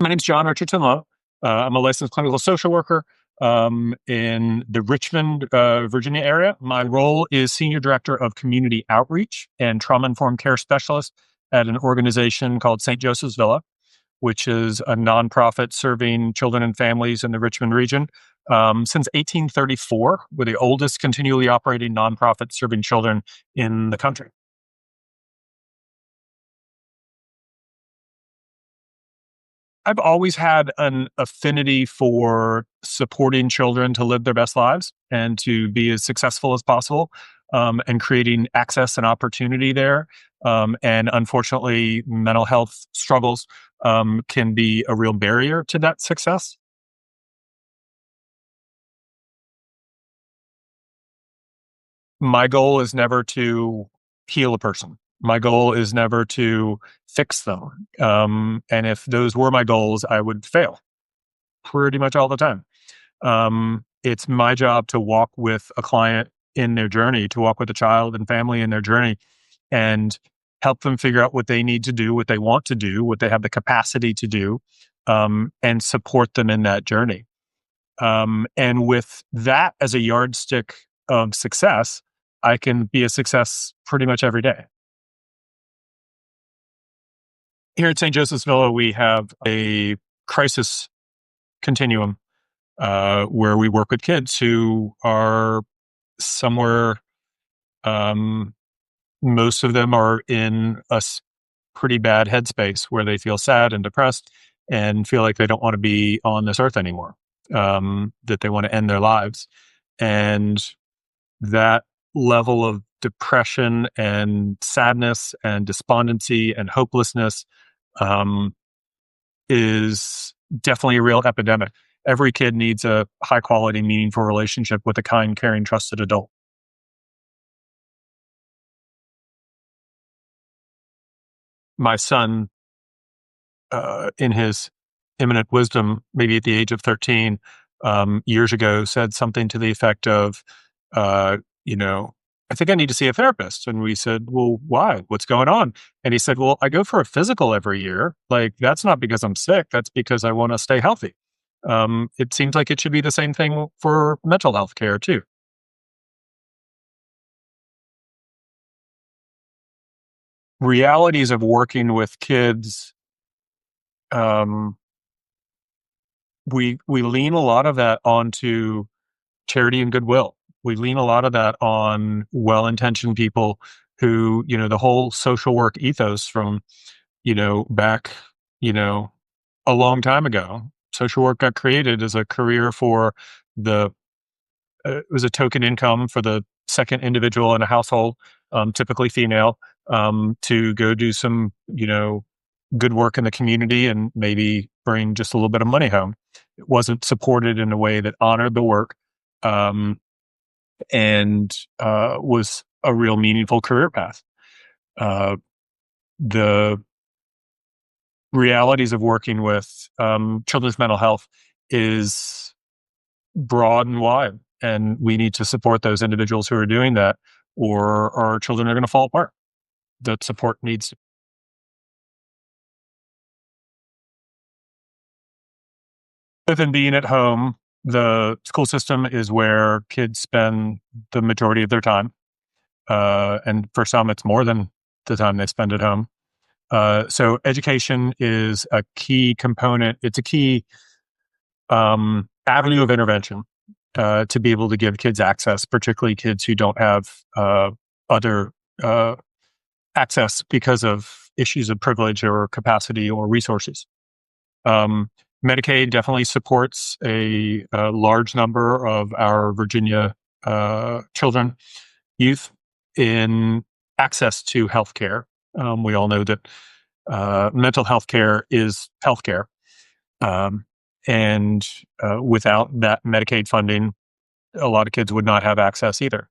My name's John Richardson-Lauve. I'm a licensed clinical social worker in the Richmond, Virginia area. My role is Senior Director of Community Outreach and Trauma-Informed Care Specialist at an organization called St. Joseph's Villa, which is a nonprofit serving children and families in the Richmond region since 1834. We're the oldest continually operating nonprofit serving children in the country. I've always had an affinity for supporting children to live their best lives and to be as successful as possible, and creating access and opportunity there. And unfortunately, mental health struggles can be a real barrier to that success. My goal is never to heal a person. My goal is never to fix them. And if those were my goals, I would fail pretty much all the time. It's my job to walk with a client in their journey, to walk with a child and family in their journey and help them figure out what they need to do, what they want to do, what they have the capacity to do, and support them in that journey. And with that as a yardstick of success, I can be a success pretty much every day. Here at St. Joseph's Villa, we have a crisis continuum where we work with kids who are somewhere, um, most of them are in pretty bad headspace where they feel sad and depressed and feel like they don't want to be on this earth anymore, that they want to end their lives. And that level of depression and sadness and despondency and hopelessness um, is definitely a real epidemic. Every kid needs a high quality, meaningful relationship with a kind, caring, trusted adult. My son, in his imminent wisdom, maybe at the age of 13, years ago, said something to the effect of, uh, you know, I think I need to see a therapist. And we said, well, why? What's going on? And he said, well, I go for a physical every year. Like, that's not because I'm sick. That's because I want to stay healthy. It seems like it should be the same thing for mental health care, too. Realities of working with kids, um, we lean a lot of that onto charity and goodwill. We lean a lot of that on well-intentioned people who, the whole social work ethos from, back, you know, a long time ago. Social work got created as a career for the, it was a token income for the second individual in a household, typically female, to go do some, good work in the community and maybe bring just a little bit of money home. It wasn't supported in a way that honored the work. Um, and was a real meaningful career path. Uh, the realities of working with children's mental health is broad and wide, and we need to support those individuals who are doing that, or our children are going to fall apart. The support needs to. Other than being at home, the school system is where kids spend the majority of their time, and for some, it's more than the time they spend at home. So education is a key component. It's a key avenue of intervention to be able to give kids access, particularly kids who don't have other access because of issues of privilege or capacity or resources. Um, Medicaid definitely supports a large number of our Virginia children, youth in access to healthcare. We all know that mental health care is healthcare. Um, and without that Medicaid funding, a lot of kids would not have access either.